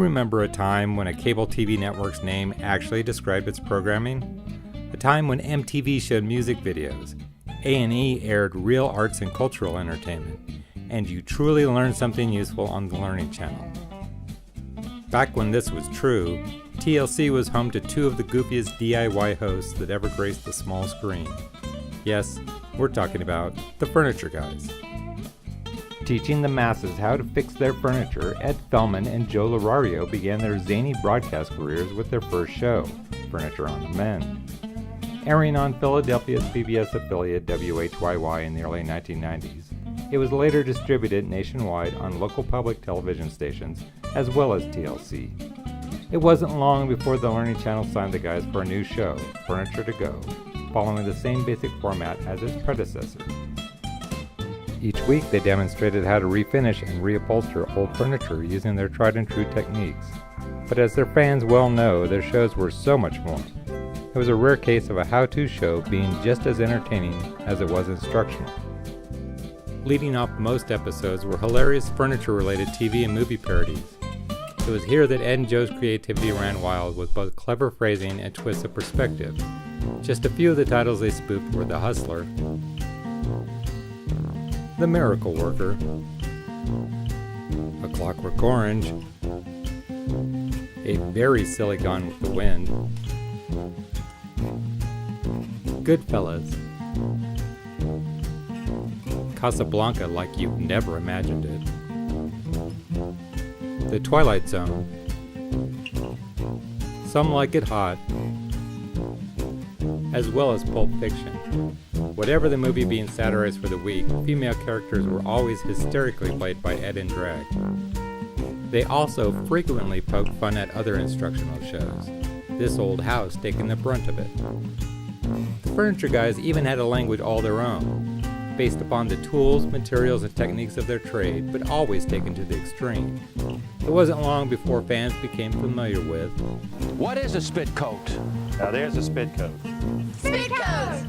remember a time when a cable TV network's name actually described its programming? A time when MTV showed music videos, A&E aired real arts and cultural entertainment, and you truly learned something useful on the Learning Channel. Back when this was true, TLC was home to two of the goofiest DIY hosts that ever graced the small screen. Yes, we're talking about the Furniture Guys. Teaching the masses how to fix their furniture, Ed Feldman and Joe L'Erario began their zany broadcast careers with their first show, Furniture on the Mend. Airing on Philadelphia's PBS affiliate WHYY in the early 1990s, it was later distributed nationwide on local public television stations as well as TLC. It wasn't long before the Learning Channel signed the guys for a new show, Furniture to Go, following the same basic format as its predecessor. Each week they demonstrated how to refinish and reupholster old furniture using their tried and true techniques. But as their fans well know, their shows were so much more. It was a rare case of a how-to show being just as entertaining as it was instructional. Leading off most episodes were hilarious furniture-related TV and movie parodies. It was here that Ed and Joe's creativity ran wild with both clever phrasing and twists of perspective. Just a few of the titles they spoofed were The Hustler, The Miracle Worker, A Clockwork Orange, A Very Silly Gone with the Wind, Goodfellas, Casablanca Like You've Never Imagined It, The Twilight Zone, Some Like It Hot, as well as Pulp Fiction. Whatever the movie being satirized for the week, female characters were always hysterically played by Ed and Drag. They also frequently poked fun at other instructional shows, This Old House taking the brunt of it. The Furniture Guys even had a language all their own, based upon the tools, materials, and techniques of their trade, but always taken to the extreme. It wasn't long before fans became familiar with What is a spit coat? Now there's a spit coat. Spit coat!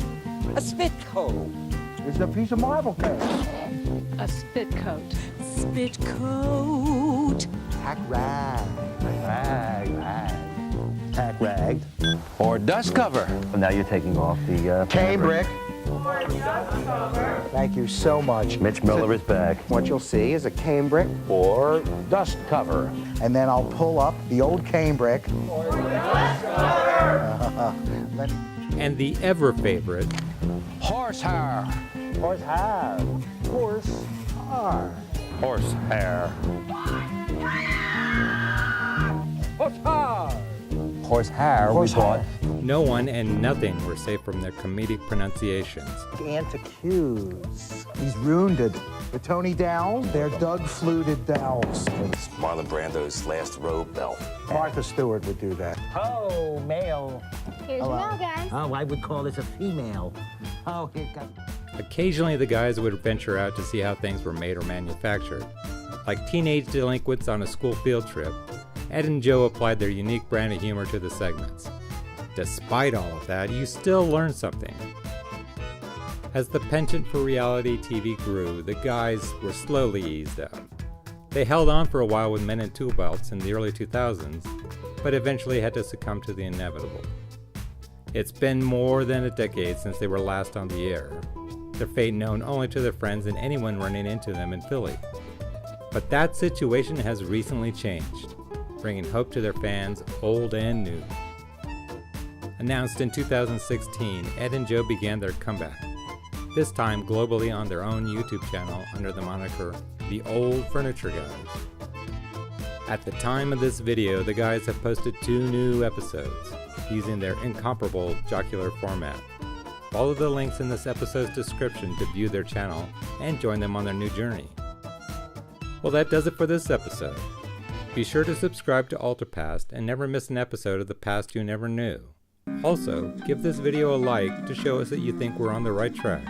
A spit coat is a piece of marble cake. A spit coat. Spit coat. Hack rag. Rag. Tack ragged. Or dust cover? Well, now you're taking off the Cambric. Thank you so much. Mitch Miller is back. What you'll see is a cambric, Or dust cover? and then I'll pull up the old cambric. and the ever-favorite Horsehair. Horsehair. Horsehair. Horsehair. Horsehair. Horsehair, we bought. No one and nothing were safe from their comedic pronunciations. Anticuse. He's wounded. The Tony Dowls, they're Doug-fluted Dowls. It's Marlon Brando's last robe belt. Martha Stewart would do that. Oh, male. Here's your mail, guys. Oh, I would call this a female. Oh, here comes. Occasionally the guys would venture out to see how things were made or manufactured. Like teenage delinquents on a school field trip, Ed and Joe applied their unique brand of humor to the segments. Despite all of that, you still learn something. As the penchant for reality TV grew, the guys were slowly eased out. They held on for a while with Men in Tool Belts in the early 2000s, but eventually had to succumb to the inevitable. It's been more than a decade since they were last on the air, their fate known only to their friends and anyone running into them in Philly. But that situation has recently changed, bringing hope to their fans, old and new. Announced in 2016, Ed and Joe began their comeback, this time globally on their own YouTube channel under the moniker The Old Furniture Guys. At the time of this video, the guys have posted 2 new episodes using their incomparable jocular format. Follow the links in this episode's description to view their channel and join them on their new journey. Well, that does it for this episode. Be sure to subscribe to Alterpast and never miss an episode of The Past You Never Knew. Also, give this video a like to show us that you think we're on the right track.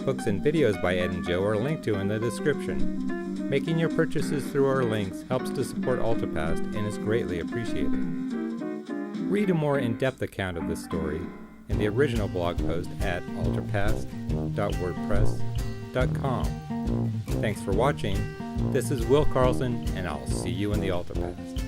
Books and videos by Ed and Joe are linked to in the description. Making your purchases through our links helps to support Alterpast and is greatly appreciated. Read a more in-depth account of this story in the original blog post at alterpast.wordpress.com. alterpast.com. Thanks for watching. This is Will Carlson, and I'll see you in the Alterpast.